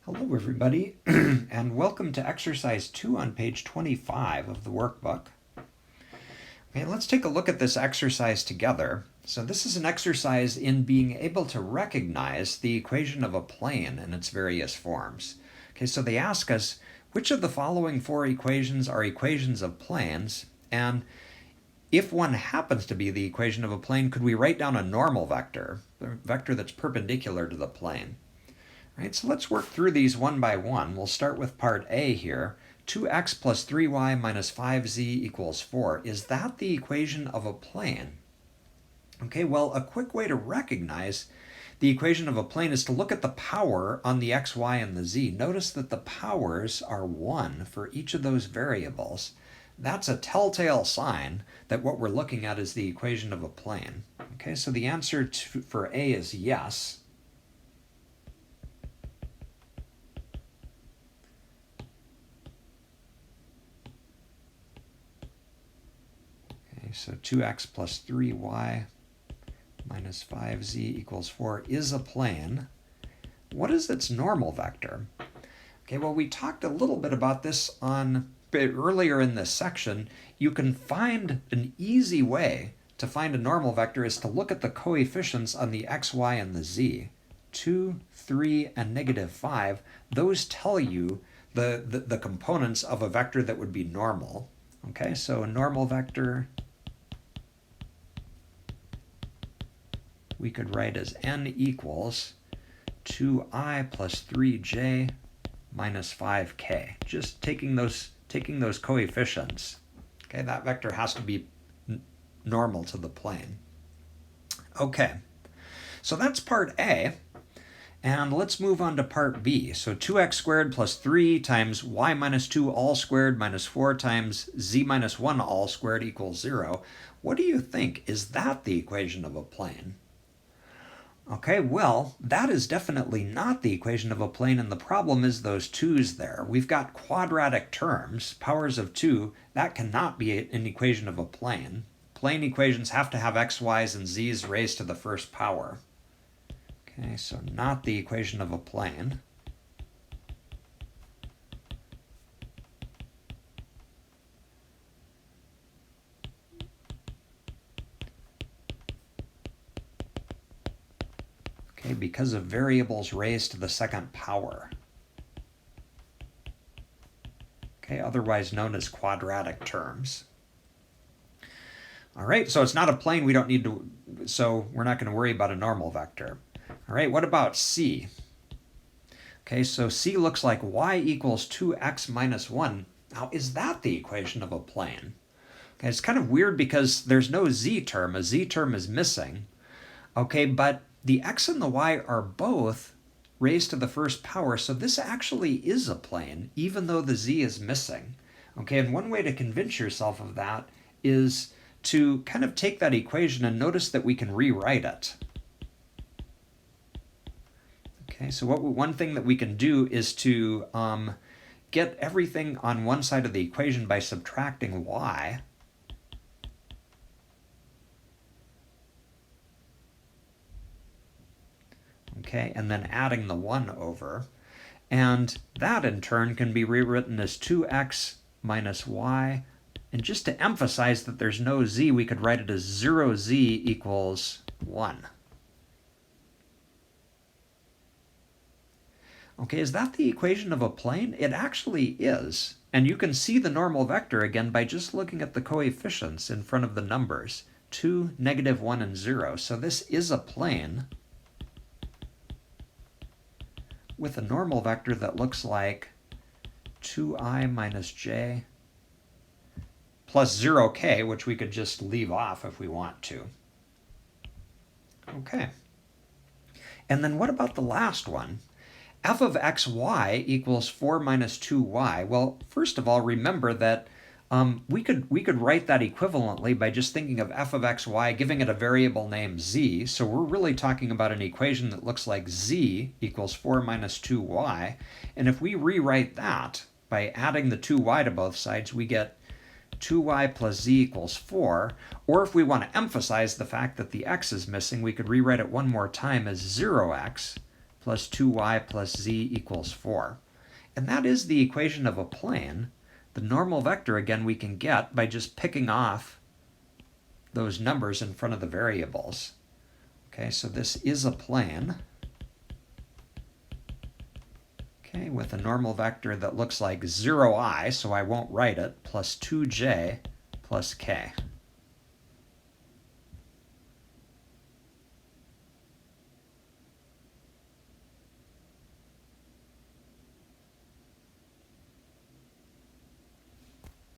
Hello everybody, and welcome to exercise 2 on page 25 of the workbook. Okay, let's take a look at this exercise together. So this is an exercise in being able to recognize the equation of a plane in its various forms. Okay, so they ask us, which of the following four equations are equations of planes? And if one happens to be the equation of a plane, could we write down a normal vector, the vector that's perpendicular to the plane? Right, so let's work through these one by one. We'll start with part A here. 2x plus 3y minus 5z equals 4. Is that the equation of a plane? Okay, well, a quick way to recognize the equation of a plane is to look at the power on the x, y, and the z. Notice that the powers are 1 for each of those variables. That's a telltale sign that what we're looking at is the equation of a plane. Okay, so the answer for A is yes. So 2x plus 3y minus 5z equals 4 is a plane. What is its normal vector? Okay, well, we talked a little bit about this earlier in this section. You can find an easy way to find a normal vector is to look at the coefficients on the x, y, and the z. 2, 3, and negative 5. Those tell you the components of a vector that would be normal. Okay, so a normal vector we could write as n equals 2i plus 3j minus 5k. Just taking those coefficients. Okay, that vector has to be normal to the plane. Okay, so that's part A. And let's move on to part B. So 2x squared plus 3 times y minus 2 all squared minus 4 times z minus 1 all squared equals 0. What do you think? Is that the equation of a plane? Okay, well, that is definitely not the equation of a plane, and the problem is those 2's there. We've got quadratic terms, powers of 2. That cannot be an equation of a plane. Plane equations have to have x, y's, and z's raised to the first power. Okay, so not the equation of a plane. Okay, because of variables raised to the second power. Okay, otherwise known as quadratic terms. All right, so it's not a plane. We don't need to, so we're not going to worry about a normal vector. All right, what about C? Okay, so C looks like y equals 2x minus 1. Now, is that the equation of a plane? Okay, it's kind of weird because there's no z term. A z term is missing. Okay, but the x and the y are both raised to the first power, so this actually is a plane, even though the z is missing. Okay, and one way to convince yourself of that is to kind of take that equation and notice that we can rewrite it. Okay, so one thing that we can do is to get everything on one side of the equation by subtracting y. Okay, and then adding the 1 over. And that in turn can be rewritten as 2x minus y. And just to emphasize that there's no z, we could write it as 0z equals 1. Okay, is that the equation of a plane? It actually is. And you can see the normal vector again by just looking at the coefficients in front of the numbers. 2, negative 1, and 0. So this is a plane with a normal vector that looks like 2i minus j plus 0k, which we could just leave off if we want to. Okay. And then what about the last one? F of xy equals 4 minus 2y. Well, first of all, remember that we could write that equivalently by just thinking of f of xy, giving it a variable named z. So we're really talking about an equation that looks like z equals 4 minus 2y. And if we rewrite that by adding the 2y to both sides, we get 2y plus z equals 4. Or if we want to emphasize the fact that the x is missing, we could rewrite it one more time as 0x plus 2y plus z equals 4. And that is the equation of a plane. The normal vector, again, we can get by just picking off those numbers in front of the variables. Okay, so this is a plane. Okay, with a normal vector that looks like 0i, so I won't write it, plus 2j plus k.